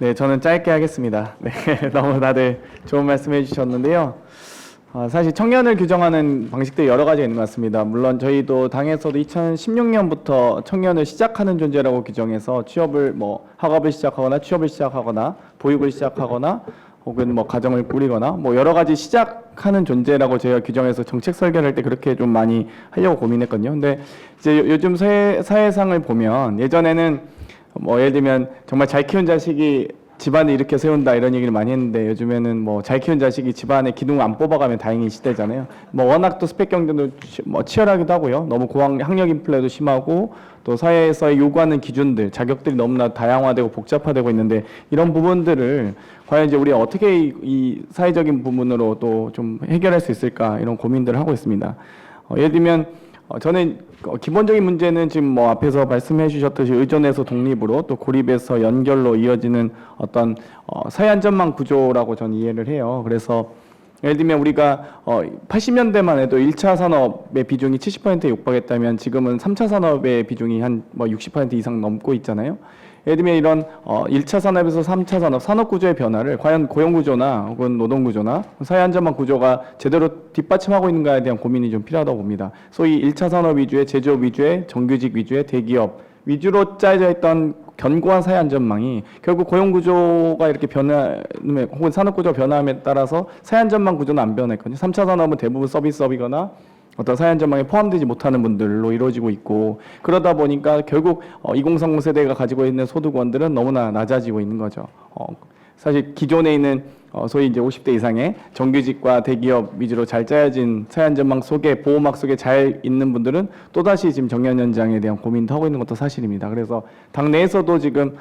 네, 저는 짧게 하겠습니다. 네, 너무 다들 좋은 말씀 해주셨는데요. 사실 청년을 규정하는 방식들이 여러 가지가 있는 것 같습니다. 물론 저희도 당에서도 2016년부터 청년을 시작하는 존재라고 규정해서 취업을 학업을 시작하거나 취업을 시작하거나 보육을 시작하거나 혹은 가정을 꾸리거나 여러 가지 시작하는 존재라고 저희가 규정해서 정책 설계를 할 때 그렇게 좀 많이 하려고 고민했거든요. 근데 이제 요즘 사회상을 보면 예전에는 예를 들면 정말 잘 키운 자식이 집안을 이렇게 세운다 이런 얘기를 많이 했는데 요즘에는 잘 키운 자식이 집안에 기둥 안 뽑아가면 다행인 시대잖아요. 워낙 또 스펙 경쟁도 치열하기도 하고요. 너무 학력 인플레도 심하고 또 사회에서 요구하는 기준들, 자격들이 너무나 다양화되고 복잡화되고 있는데 이런 부분들을 과연 이제 우리가 어떻게 이 사회적인 부분으로 또 좀 해결할 수 있을까 이런 고민들을 하고 있습니다. 예를 들면 저는 기본적인 문제는 지금 앞에서 말씀해 주셨듯이 의존에서 독립으로 또 고립에서 연결로 이어지는 어떤 사회안전망 구조라고 저는 이해를 해요. 그래서 예를 들면 우리가 80년대만 해도 1차 산업의 비중이 70%에 육박했다면 지금은 3차 산업의 비중이 한 60% 이상 넘고 있잖아요. 예를 들면 이런 1차 산업에서 3차 산업, 산업구조의 변화를 과연 고용구조나 혹은 노동구조나 사회안전망 구조가 제대로 뒷받침하고 있는가에 대한 고민이 좀 필요하다고 봅니다. 소위 1차 산업 위주의 제조업 위주의 정규직 위주의 대기업 위주로 짜여져 있던 견고한 사회안전망이 결국 고용구조가 이렇게 변화 혹은 산업구조가 변화함에 따라서 사회안전망 구조는 안 변했거든요. 3차 산업은 대부분 서비스업이거나 어떤 사회안전망에 포함되지 못하는 분들로 이루어지고 있고 그러다 보니까 결국 2030 세대가 가지고 있는 소득원들은 너무나 낮아지고 있는 거죠. 사실 기존에 있는 소위 이제 50대 이상의 정규직과 대기업 위주로 잘 짜여진 사회안전망 속에 보호막 속에 잘 있는 분들은 또다시 지금 정년 연장에 대한 고민도 하고 있는 것도 사실입니다. 그래서 당내에서도 지금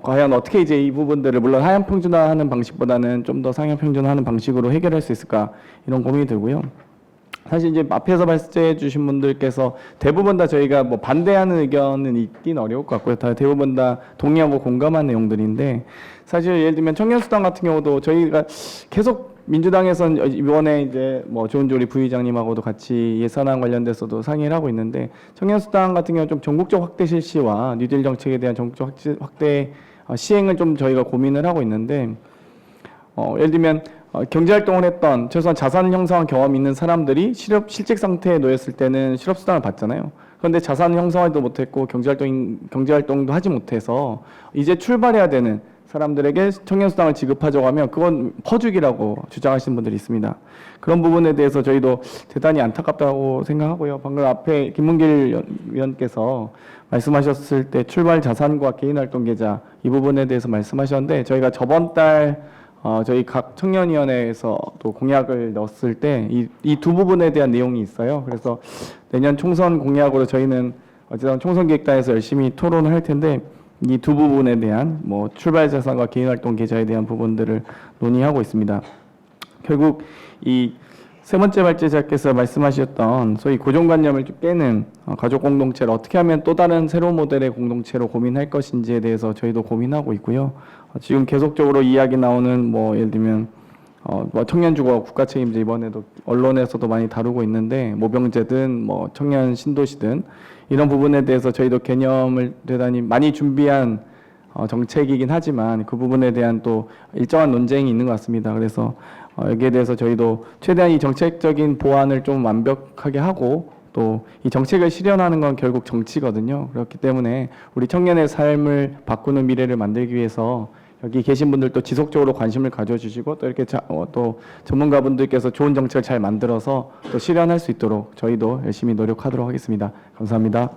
과연 어떻게 이제 이 부분들을 물론 하향 평준화하는 방식보다는 좀 더 상향 평준화하는 방식으로 해결할 수 있을까 이런 고민이 들고요. 사실 이제 앞에서 말씀해 주신 분들께서 대부분 다 저희가 반대하는 의견은 있긴 어려울 것 같고요. 다 대부분 다 동의하고 공감하는 내용들인데 사실 예를 들면 청년수당 같은 경우도 저희가 계속 민주당에서는 이번에 이제 조은조리 부의장님하고도 같이 예산안 관련돼서도 상의를 하고 있는데 청년수당 같은 경우 좀 전국적 확대 실시와 뉴딜 정책에 대한 전국적 확대 시행을 좀 저희가 고민을 하고 있는데 예를 들면 경제활동을 했던 최소한 자산 형성한 경험이 있는 사람들이 실직 상태에 놓였을 때는 실업수당을 받잖아요. 그런데 자산 형성하지도 못했고 경제활동도 하지 못해서 이제 출발해야 되는 사람들에게 청년수당을 지급하자고 하면 그건 퍼주기라고 주장하시는 분들이 있습니다. 그런 부분에 대해서 저희도 대단히 안타깝다고 생각하고요. 방금 앞에 김문길 위원께서 말씀하셨을 때 출발 자산과 개인활동 계좌 이 부분에 대해서 말씀하셨는데 저희가 저번 달 저희 각 청년위원회에서 또 공약을 넣었을 때 이 두 부분에 대한 내용이 있어요. 그래서 내년 총선 공약으로 저희는 어쨌든 총선기획단에서 열심히 토론을 할 텐데 이 두 부분에 대한 출발자산과 개인활동 계좌에 대한 부분들을 논의하고 있습니다. 결국 이 세 번째 발제자께서 말씀하셨던 소위 고정관념을 좀 깨는 가족 공동체를 어떻게 하면 또 다른 새로운 모델의 공동체로 고민할 것인지에 대해서 저희도 고민하고 있고요. 지금 계속적으로 이야기 나오는 예를 들면 청년주거 국가책임제 이번에도 언론에서도 많이 다루고 있는데 모병제든 청년 신도시든 이런 부분에 대해서 저희도 개념을 대단히 많이 준비한 정책이긴 하지만 그 부분에 대한 또 일정한 논쟁이 있는 것 같습니다. 그래서 여기에 대해서 저희도 최대한 이 정책적인 보완을 좀 완벽하게 하고 또 이 정책을 실현하는 건 결국 정치거든요. 그렇기 때문에 우리 청년의 삶을 바꾸는 미래를 만들기 위해서 여기 계신 분들도 지속적으로 관심을 가져주시고 또 이렇게 또 전문가분들께서 좋은 정책을 잘 만들어서 또 실현할 수 있도록 저희도 열심히 노력하도록 하겠습니다. 감사합니다.